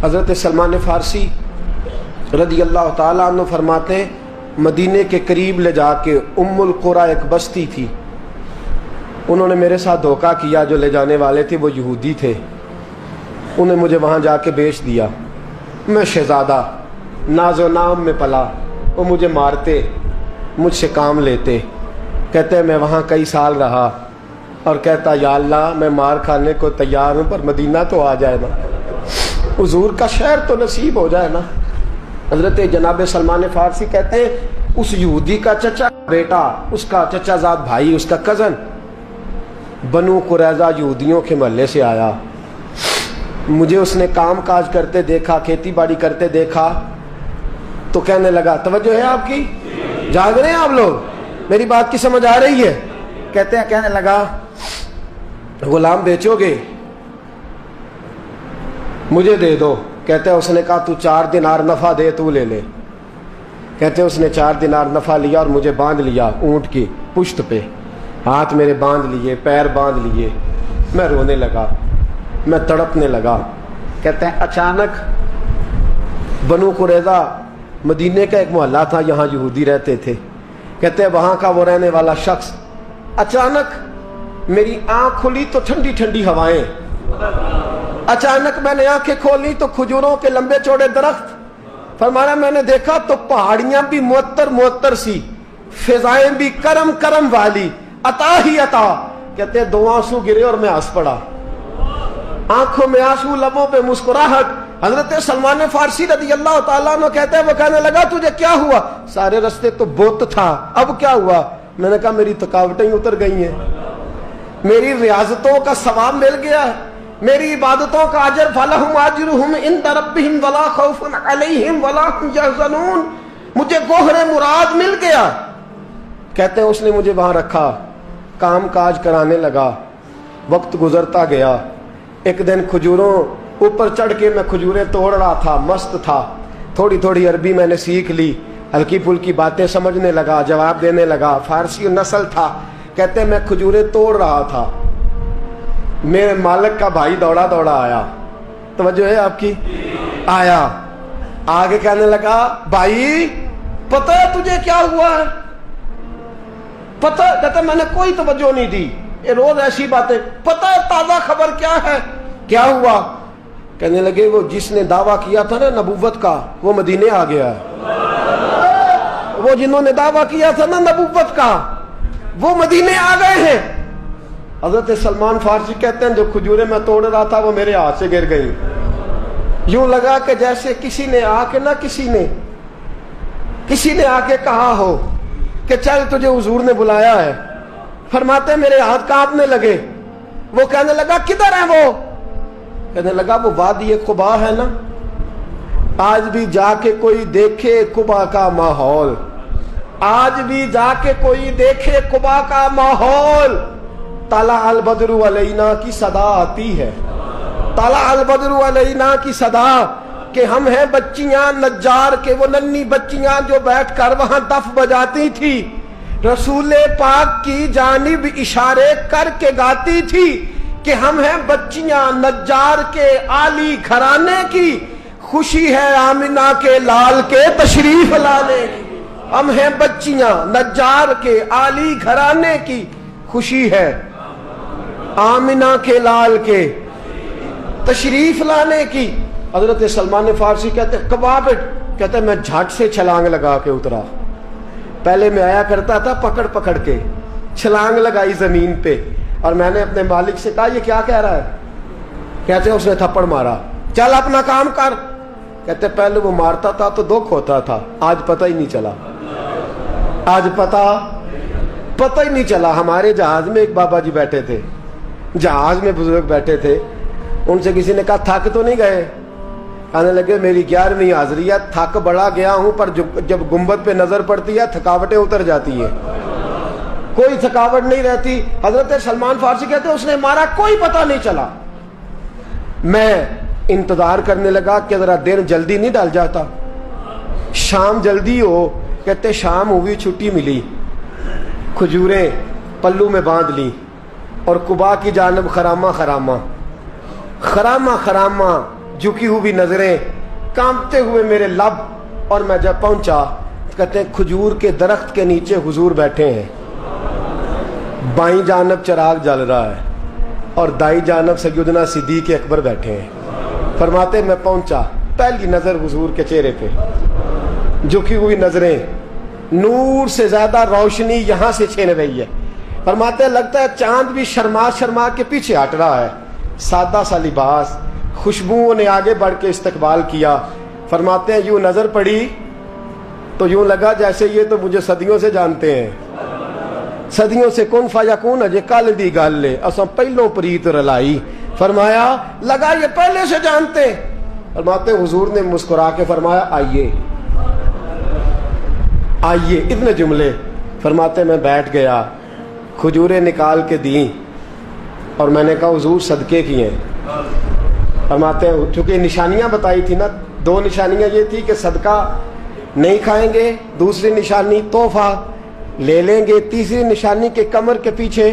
حضرت سلمان فارسی رضی اللہ تعالیٰ عنہ فرماتے ہیں مدینے کے قریب لے جا کے ام القریٰ ایک بستی تھی، انہوں نے میرے ساتھ دھوکہ کیا، جو لے جانے والے تھے وہ یہودی تھے، انہیں مجھے وہاں جا کے بیچ دیا۔ میں شہزادہ ناز و نام میں پلا، وہ مجھے مارتے، مجھ سے کام لیتے۔ کہتے ہیں میں وہاں کئی سال رہا اور کہتا یا اللہ میں مار کھانے کو تیار ہوں پر مدینہ تو آ جائے نا، حضور کا شہر تو نصیب ہو جائے نا۔ حضرت جناب سلمان فارسی کہتے ہیں اس یہودی کا چچا بیٹا، اس کا چچا زاد بھائی، اس کا کزن بنو قریظہ یہودیوں کے محلے سے آیا، مجھے اس نے کام کاج کرتے دیکھا، کھیتی باڑی کرتے دیکھا تو کہنے لگا، توجہ ہے آپ کی، جاگ رہے ہیں آپ لوگ، میری بات کی سمجھ آ رہی ہے؟ کہتے ہیں کہنے لگا غلام بیچو گے؟ مجھے دے دو۔ کہتے ہیں اس نے کہا تو 4 دینار نفع دے، تو لے لے۔ کہتے ہیں اس نے 4 دینار نفع لیا اور مجھے باندھ لیا اونٹ کی پشت پہ، ہاتھ میرے باندھ لیے، پیر باندھ لیے، میں رونے لگا، میں تڑپنے لگا۔ کہتے ہیں اچانک بنو قریظہ مدینے کا ایک محلہ تھا، یہاں یہودی رہتے تھے، کہتے ہیں وہاں کا وہ رہنے والا شخص اچانک میری آنکھ کھلی تو ٹھنڈی ٹھنڈی ہوائیں، اچانک میں نے آنکھیں کھولی تو کھجوروں کے لمبے چوڑے درخت، فرمایا میں نے دیکھا تو پہاڑیاں بھی معطر معطر سی، فضائیں بھی کرم کرم والی، عطا ہی عطا۔ کہتے ہیں 2 آنسو گرے اور میں ہنس پڑا، آنکھوں میں آنسو، لبوں پہ مسکراہٹ۔ حضرت سلمان فارسی رضی اللہ تعالیٰ عنہ کہتے ہیں وہ کہنے لگا تجھے کیا ہوا؟ سارے رستے تو بت تھا، اب کیا ہوا؟ میں نے کہا میری تھکاوٹیں اتر گئی ہیں، میری ریاضتوں کا ثواب مل گیا ہے، میری عبادتوں کا اجر، فَلَهُمْ أَجْرُهُمْ عِنْدَ رَبِّهِمْ وَلَا خَوْفٌ عَلَيْهِمْ وَلَا هُمْ يَحْزَنُونَ، مجھے گوہر مراد مل گیا۔ کہتے ہیں اس نے مجھے وہاں رکھا، کام کاج کرانے لگا، وقت گزرتا گیا۔ ایک دن کھجوروں اوپر چڑھ کے میں کھجوریں توڑ رہا تھا، مست تھا، تھوڑی تھوڑی عربی میں نے سیکھ لی، ہلکی پھلکی باتیں سمجھنے لگا، جواب دینے لگا، فارسی نسل تھا۔ کہتے ہیں میں کھجوریں توڑ رہا تھا، میرے مالک کا بھائی دوڑا دوڑا آیا، توجہ ہے آپ کی، آیا آگے کہنے لگا بھائی پتہ ہے تجھے کیا ہوا ہے؟ پتہ؟ کہتا میں نے کوئی توجہ نہیں دی، یہ روز ایسی باتیں، پتہ ہے تازہ خبر کیا ہے؟ کیا ہوا؟ کہنے لگے وہ جس نے دعویٰ کیا تھا نا نبوت کا وہ مدینے آ گیا ہے، وہ جنہوں نے دعویٰ کیا تھا نا نبوت کا وہ مدینے آ گئے ہیں۔ حضرت سلمان فارسی کہتے ہیں جو کھجوریں میں توڑ رہا تھا وہ میرے ہاتھ سے گر گئی، یوں لگا کہ جیسے کسی نے آ کے نا کسی نے آ کے کہا ہو کہ چل تجھے حضور نے بلایا ہے۔ فرماتے میرے ہاتھ کانپنے لگے۔ وہ کہنے لگا کدھر ہے وہ؟ کہنے لگا وہ وادی قباء ہے نا، آج بھی جا کے کوئی دیکھے قباء کا ماحول، آج بھی جا کے کوئی دیکھے قباء کا ماحول۔ طلع البدر علینا کی صدا آتی ہے، طلع البدر علینا کی صدا، کہ ہم ہیں بچیاں نجار کے، وہ ننھی بچیاں جو بیٹھ کر وہاں دف بجاتی تھی، رسول پاک کی جانب اشارے کر کے گاتی تھی کہ ہم ہیں بچیاں نجار کے عالی گھرانے کی، خوشی ہے آمنہ کے لال کے تشریف لانے کی۔ ہم ہیں بچیاں نجار کے عالی گھرانے کی، خوشی ہے آمنہ کے لال کے تشریف لانے کی۔ حضرت سلمان فارسی کہتے کبابٹ، کہتے میں جھٹ سے چھلانگ لگا کے اترا، پہلے میں آیا کرتا تھا پکڑ پکڑ کے، چھلانگ لگائی زمین پہ، اور میں نے اپنے مالک سے کہا یہ کیا کہہ رہا ہے؟ کہتے اس نے تھپڑ مارا، چل اپنا کام کر۔ کہتے پہلے وہ مارتا تھا تو دکھ ہوتا تھا، آج پتہ ہی نہیں چلا، آج پتہ ہی نہیں چلا۔ ہمارے جہاز میں ایک بابا جی بیٹھے تھے، جہاز میں بزرگ بیٹھے تھے، ان سے کسی نے کہا تھک تو نہیں گئے؟ کہنے لگے میری 11ویں حاضری ہے، تھک بڑا گیا ہوں، پر جب گنبد پہ نظر پڑتی ہے تھکاوٹیں اتر جاتی ہیں، کوئی تھکاوٹ نہیں رہتی۔ حضرت سلمان فارسی کہتے ہیں اس نے مارا، کوئی پتہ نہیں چلا۔ میں انتظار کرنے لگا کہ ذرا دن جلدی نہیں ڈال جاتا، شام جلدی ہو۔ کہتے شام ہوئی، چھٹی ملی، کھجوریں پلو میں باندھ لی اور قباء کی جانب خرامہ خرامہ झुकी हुई नजरें, कांपते हुए मेरे लब। और मैं जब पहुंचा, कहते हैं खजूर के दरख्त के नीचे हुजूर बैठे हैं, बाईं जानब चिराग जल रहा है और दाई जानब सैयदना सिद्दीक अकबर बैठे हैं। फरमाते मैं पहुंचा, पहली नजर हुजूर के चेहरे पे, झुकी हुई नजरें, नूर से ज्यादा रोशनी यहां से छीन रही है। फरमाते लगता है चांद भी शर्मा शर्मा के पीछे हट रहा है। सादा सा लिबास, खुशबुओं ने आगे बढ़ के इस्तकबाल किया। फरमाते हैं यूं नजर पड़ी तो यूं लगा जैसे ये तो मुझे सदियों से जानते हैं, सदियों से कुन फयकून अजे कल दी गल ले असां पहलों प्रीत रलाई। फरमाया लगा ये पहले से जानते। फरमाते हुजूर ने मुस्कुरा के फरमाया आइए आइए, इतने जुमले। फरमाते मैं बैठ गया, खजूरें निकाल के दी और मैंने कहा हुजूर सदके की हैं। फरमाते हैं चूंकि निशानियां बताई थी ना, दो निशानियां ये थी कि सदका नहीं खाएंगे, दूसरी निशानी तोहफा ले लेंगे, तीसरी निशानी के कमर के पीछे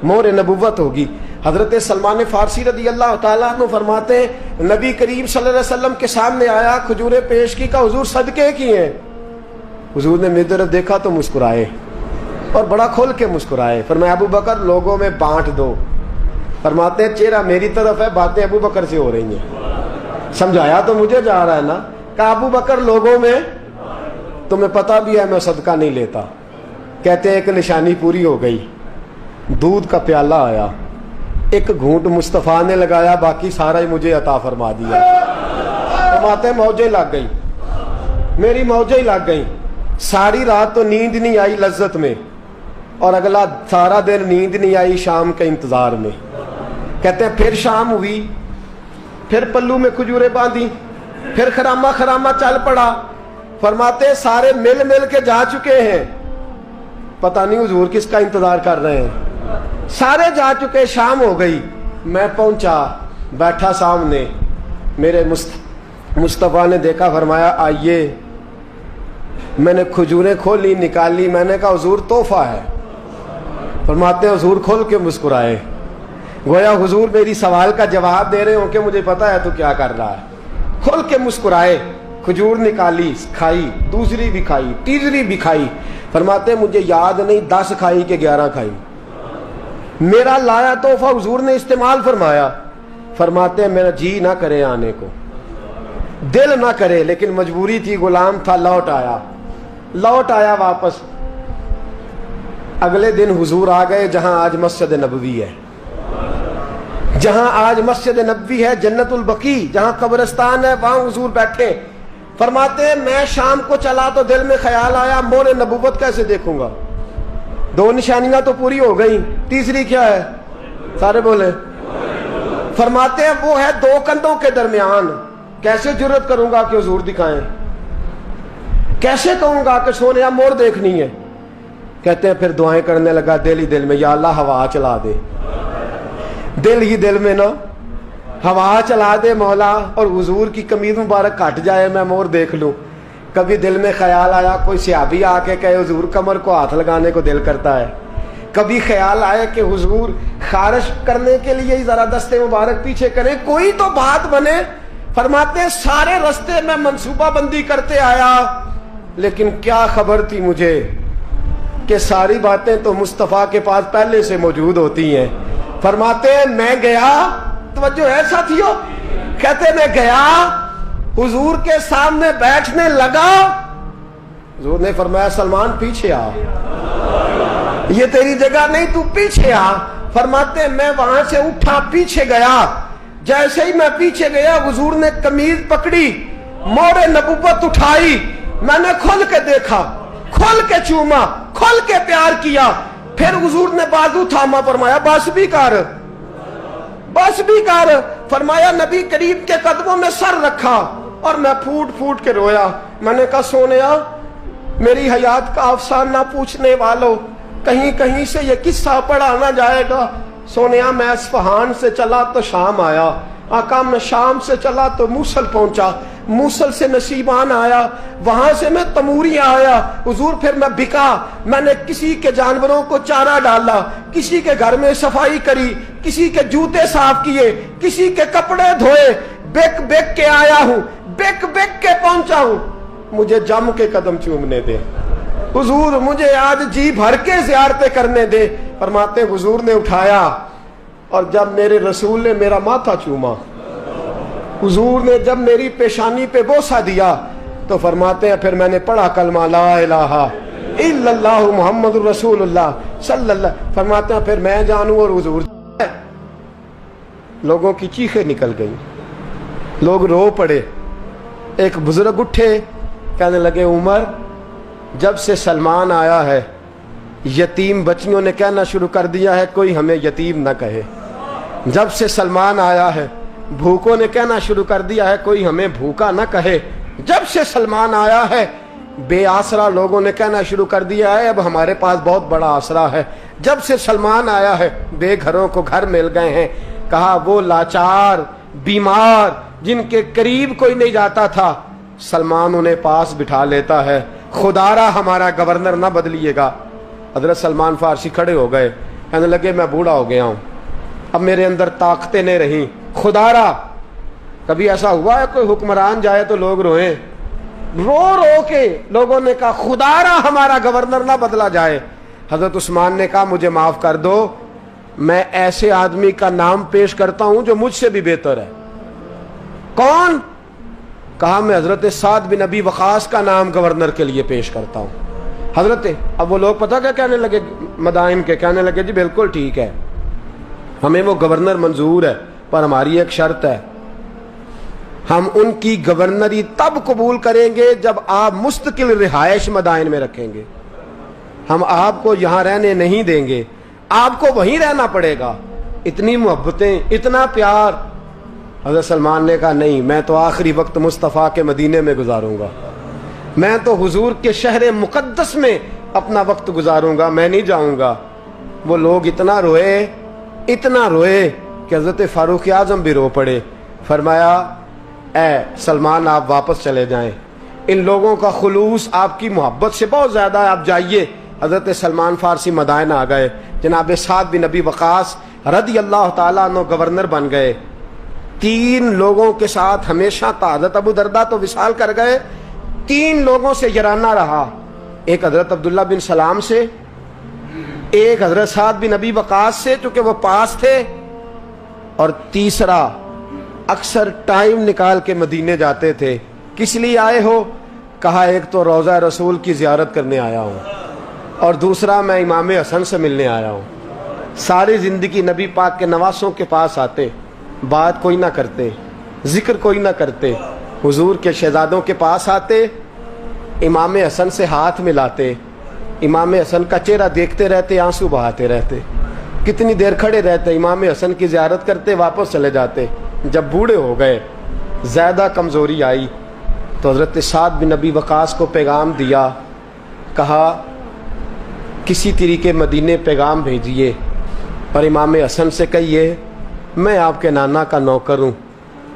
मोहर नबुव्वत होगी। हजरत सलमान फारसी रदी अल्लाह ताला अन्हु फरमाते हैं नबी करीम सल्लल्लाहु अलैहि वसल्लम के सामने आया, खजूरें पेश की, का हुजूर सदके की हैं। हुजूर ने मेरी तरफ देखा तो मुस्कुराए और बड़ा खोल के मुस्कुराए। फरमाया अबू बकर लोगों में बांट दो। फरमाते हैं चेहरा मेरी तरफ है, बातें अबू बकर से हो रही हैं। समझाया तो मुझे जा रहा है ना, कहा अबू बकर लोगों में, तुम्हें पता भी है मैं सदका नहीं लेता। कहते हैं एक निशानी पूरी हो गई, दूध का प्याला आया, एक घूंट मुस्तफ़ा ने लगाया, बाकी सारा ही मुझे अता फरमा दिया। फरमाते हैं मौजें लग गई, मेरी मौजें लग गई। सारी रात तो नींद नहीं आई लज्जत में, और अगला सारा दिन नींद नहीं आई शाम के इंतजार में। कहते हैं फिर शाम हुई, फिर पल्लू में खजूरें बांधी, फिर खरामा खरामा चल पड़ा। फरमाते सारे मिल मिल के जा चुके हैं, पता नहीं हुजूर किसका इंतजार कर रहे हैं। सारे जा चुके, शाम हो गई। मैं पहुंचा, बैठा सामने, मेरे मुस्तफा ने देखा, फरमाया आइए। मैंने खजूरें खोली, निकाली, मैंने कहा हुजूर तोहफा है। फरमाते हुजूर खोल के मुस्कुराए, गोया हुजूर मेरी सवाल का जवाब दे रहे हो कि मुझे पता है तू क्या कर रहा है। खोल के मुस्कुराए, खजूर निकाली, खाई, दूसरी भी खाई, तीसरी भी खाई। फरमाते मुझे याद नहीं 10 खाई कि 11 खाई। मेरा लाया तोहफा हुजूर ने इस्तेमाल फरमाया। फरमाते मेरा जी ना करे आने को, दिल ना करे, लेकिन मजबूरी थी, गुलाम था, लौट आया वापस। अगले दिन हुजूर आ गए जहां आज मस्जिद नबवी है, जहां आज मस्जिद नबवी है, जन्नतुल बकी जहां कब्रिस्तान है, वहां हुजूर बैठे। फरमाते मैं शाम को चला तो दिल में ख्याल आया मोहरे नबुव्वत कैसे देखूंगा। 2 निशानियां तो पूरी हो गई, तीसरी क्या है, सारे बोले। फरमाते हैं वो है 2 कंधों के दरमियान, कैसे जुर्रत करूंगा कि हुजूर दिखाएं, कैसे कहूंगा कि सोनिया मोर देखनी है। कहते हैं फिर दुआएं करने लगा दिल ही दिल में, या अल्लाह हवा चला दे, दिल ही दिल में ना हवा चला दे मौला, और हुजूर की कमीज मुबारक कट जाए, मैं मोर देख लूं। कभी दिल में ख्याल आया कोई सहाबी आके कहे हुजूर कमर को हाथ लगाने को दिल करता है। कभी ख्याल आया कि हुजूर खारिश करने के लिए ही जरा दस्ते मुबारक पीछे करें, कोई तो बात बने। फरमाते सारे रास्ते में मंसूबा बंदी करते आया, लेकिन क्या खबर थी मुझे कि सारी बातें तो मुस्तफ़ा के पास पहले से मौजूद होती हैं। फरमाते मैं गया, तवज्जो है साथियों, कहते मैं गया, हुजूर के सामने बैठने लगा। हुजूर ने फरमाया सलमान पीछे आ, ये तेरी जगह नहीं, तू पीछे आ। फरमाते मैं वहां से उठा, पीछे गया। जैसे ही मैं पीछे गया, हुजूर ने कमीज पकड़ी, मोहरे नबुव्वत उठाई, मैंने खोल के देखा, खोल के चूमा, खोल के प्यार किया। फिर हुजूर ने बाजू थामा, फरमाया बस भी कर, बस भी कर। फरमाया नबी करीम के कदमों में सर रखा और मैं फूट फूट के रोया। मैंने कहा सोनिया मेरी हयात का अफसाना पूछने वालों, कहीं कहीं से ये किस्सा पढ़ा ना जाएगा। सोनिया मैं अस्फहान से चला तो शाम आया, आका मैं शाम से चला तो मूसल पहुंचा, मूसल से नसीबान आया, वहां से मैं तमूरिया आया। हुजूर फिर मैं बिका, मैंने किसी के जानवरों को चारा डाला, किसी के घर में सफाई करी, किसी के जूते साफ किए, किसी के कपड़े धोए, बेक बेक के आया हूं, बेक बेक के पहुंचा हूं, मुझे जम के कदम चूमने दे। हुजूर मुझे आज जी भर के ज़ियारतें करने दे। फरमाते हुजूर ने उठाया और जब मेरे रसूल ने मेरा माथा चूमा, हुजूर ने जब मेरी पेशानी पे बोसा दिया, तो फरमाते हैं फिर मैंने पढ़ा कलमा ला इलाहा इल्लल्लाहु मुहम्मदुर रसूलुल्लाह सल्लल्लाहु। फरमाते हैं फिर मैं जानूं और हुजूर। लोगों की चीखें निकल गई, लोग रो पड़े। एक बुजुर्ग उठे, कहने लगे उमर, जब से सलमान आया है यतीम बच्चियों ने कहना शुरू कर दिया है कोई हमें यतीम न कहे। जब से सलमान आया है भूखों ने कहना शुरू कर दिया है कोई हमें भूखा न कहे। जब से सलमान आया है बेआसरा लोगों ने कहना शुरू कर दिया है अब हमारे पास बहुत बड़ा आसरा है। जब से सलमान आया है बेघरों को घर मिल गए हैं। कहा वो लाचार बीमार जिनके करीब कोई नहीं जाता था, सलमान उन्हें पास बिठा लेता है। खुदारा हमारा गवर्नर ना बदलिएगा। हजरत सलमान फारसी खड़े हो गए, कहने लगे मैं बूढ़ा हो गया हूं, अब मेरे अंदर ताकतें नहीं रही। खुदारा, कभी ऐसा हुआ है कोई हुक्मरान जाए तो लोग रोए? रो रो के लोगों ने कहा खुदारा हमारा गवर्नर ना बदला जाए। हजरत उस्मान ने कहा मुझे माफ कर दो, मैं ऐसे आदमी का नाम पेश करता हूं जो मुझसे भी बेहतर है। कौन? कहा मैं हजरत साद बिन अबी वकास का नाम गवर्नर के लिए पेश करता हूं। हजरत, अब वो लोग पता क्या कहने लगे मदाइन के, कहने लगे जी बिल्कुल ठीक है, हमें वो गवर्नर मंजूर है, पर हमारी एक शर्त है, हम उनकी गवर्नरी तब कबूल करेंगे जब आप मुस्तकिल रिहायश मदाइन में रखेंगे। हम आपको यहां रहने नहीं देंगे, आपको वहीं रहना पड़ेगा। इतनी मोहब्बतें, इतना प्यार। हज़रत सलमान ने कहा नहीं, मैं तो आखिरी वक्त मुस्तफ़ा के मदीने में गुजारूंगा, मैं तो हुजूर के शहर मुक़द्दस में अपना वक्त गुजारूंगा, मैं नहीं जाऊंगा। वो लोग इतना रोए कि हज़रत फारूक आज़म भी रो पड़े। फरमाया ए सलमान आप वापस चले जाएं, इन लोगों का खुलूस आपकी मोहब्बत से बहुत ज़्यादा है, आप जाइए। हज़रत सलमान फारसी मदाइन आ गए। जनाब साद बिन अबी वकास रदी अल्लाह ताला अन्हु गवर्नर बन गए। 3 लोगों के साथ हमेशा था। हज़रत अबू दरदा तो विसाल कर गए, 3 लोगों से यराना रहा। एक हज़रत अब्दुल्ला बिन सलाम से, एक हज़रत साद बिन अबी वकास से चूंकि वो पास थे, और तीसरा अक्सर टाइम निकाल के मदीने जाते थे। किस लिए आए हो? कहा एक तो रोज़ा रसूल की ज़ियारत करने आया हूँ, और दूसरा मैं इमाम हसन से मिलने आया हूँ। सारी ज़िंदगी नबी पाक के नवासों के पास आते, बात कोई ना करते, जिक्र कोई ना करते। हुजूर के शहजादों के पास आते, इमाम हसन से हाथ मिलाते, इमाम हसन का चेहरा देखते रहते, आंसू बहाते रहते। कितनी देर खड़े रहते, इमाम हसन की ज़ियारत करते, वापस चले जाते। जब बूढ़े हो गए, ज़्यादा कमज़ोरी आई, तो हज़रत साद बिन अबी वकास को पैगाम दिया। कहा किसी तरीके मदीने पैगाम भेजिए और इमाम हसन से कहिए मैं आपके नाना का नौकर हूँ,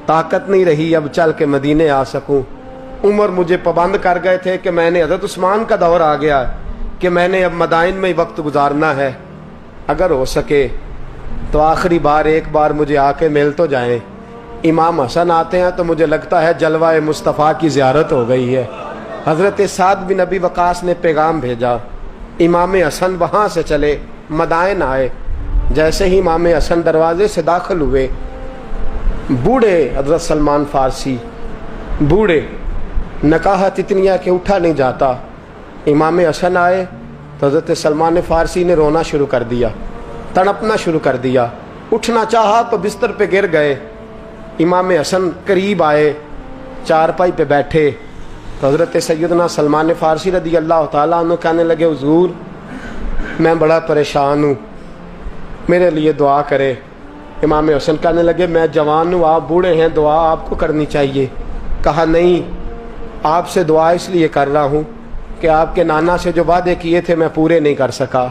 ताकत नहीं रही अब चल के मदीने आ सकूँ। उमर मुझे पाबंद कर गए थे कि मैंने, हज़रत उस्मान का दौर आ गया कि मैंने अब मदाइन में ही वक्त गुजारना है। अगर हो सके तो आखिरी बार एक बार मुझे आके मिल तो जाएं। इमाम हसन आते हैं तो मुझे लगता है जलवा मुस्तफ़ा की ज़ियारत हो गई है। हज़रत साद बिन अबी वकास ने पैगाम भेजा। इमाम हसन वहाँ से चले, मदाइन आए। जैसे ही इमाम हसन दरवाजे से दाखिल हुए, बूढ़े हज़रत सलमान फारसी, बूढ़े, नकाहत इतनी है कि उठा नहीं जाता। इमाम हसन आए तो हज़रत सलमान फारसी ने रोना शुरू कर दिया, तड़पना शुरू कर दिया। उठना चाहा तो बिस्तर पे गिर गए। इमाम हसन करीब आए, चारपाई पे बैठे तो हज़रत सैयदना सलमान फारसी रदी अल्लाह ताला अन्हु कहने लगे हुजूर मैं बड़ा परेशान हूँ, मेरे लिए दुआ करे। इमाम हसन कहने लगे मैं जवान हूँ, आप बूढ़े हैं, दुआ आपको करनी चाहिए। कहा नहीं, आपसे दुआ इसलिए कर रहा हूँ कि आपके नाना से जो वादे किए थे मैं पूरे नहीं कर सका।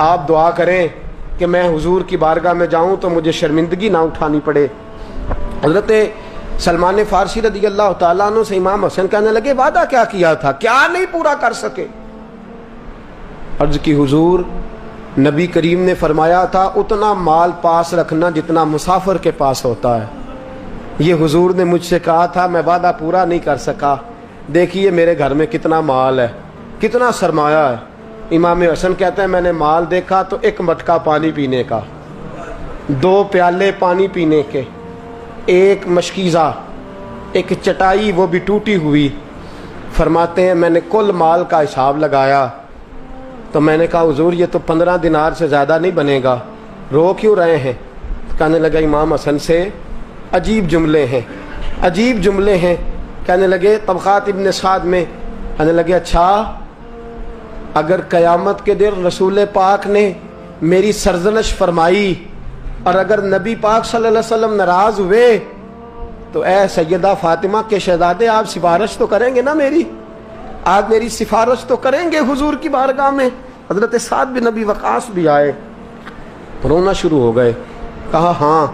आप दुआ करें कि मैं हुजूर की बारगाह में जाऊँ तो मुझे शर्मिंदगी ना उठानी पड़े। हज़रत सलमान फारसी रदी अल्लाह ताला अन्हु से इमाम हसन कहने लगे वादा क्या किया था, क्या नहीं पूरा कर सके? अर्ज की हुजूर नबी करीम ने फरमाया था उतना माल पास रखना जितना मुसाफिर के पास होता है। یہ حضور نے مجھ سے کہا تھا، میں وعدہ پورا نہیں کر سکا، دیکھیے میرے گھر میں کتنا مال ہے، کتنا سرمایہ ہے۔ امام حسن کہتے ہیں میں نے مال دیکھا تو ایک مٹکا پانی پینے کا، 2 پیالے پانی پینے کے، ایک مشکیزہ، ایک چٹائی وہ بھی ٹوٹی ہوئی۔ فرماتے ہیں میں نے کل مال کا حساب لگایا تو میں نے کہا حضور یہ تو 15 دینار سے زیادہ نہیں بنے گا، رو کیوں رہے ہیں؟ کہنے لگا امام حسن سے عجیب جملے ہیں، عجیب جملے ہیں۔ کہنے لگے طبقات ابن سعد میں، کہنے لگے اچھا اگر قیامت کے دن رسول پاک نے میری سرزنش فرمائی اور اگر نبی پاک صلی اللہ علیہ وسلم ناراض ہوئے تو اے سیدہ فاطمہ کے شہزادے آپ سفارش تو کریں گے نا میری، آپ میری سفارش تو کریں گے حضور کی بارگاہ میں؟ حضرت سعد بن نبی وقاص بھی آئے، رونا شروع ہو گئے، کہا ہاں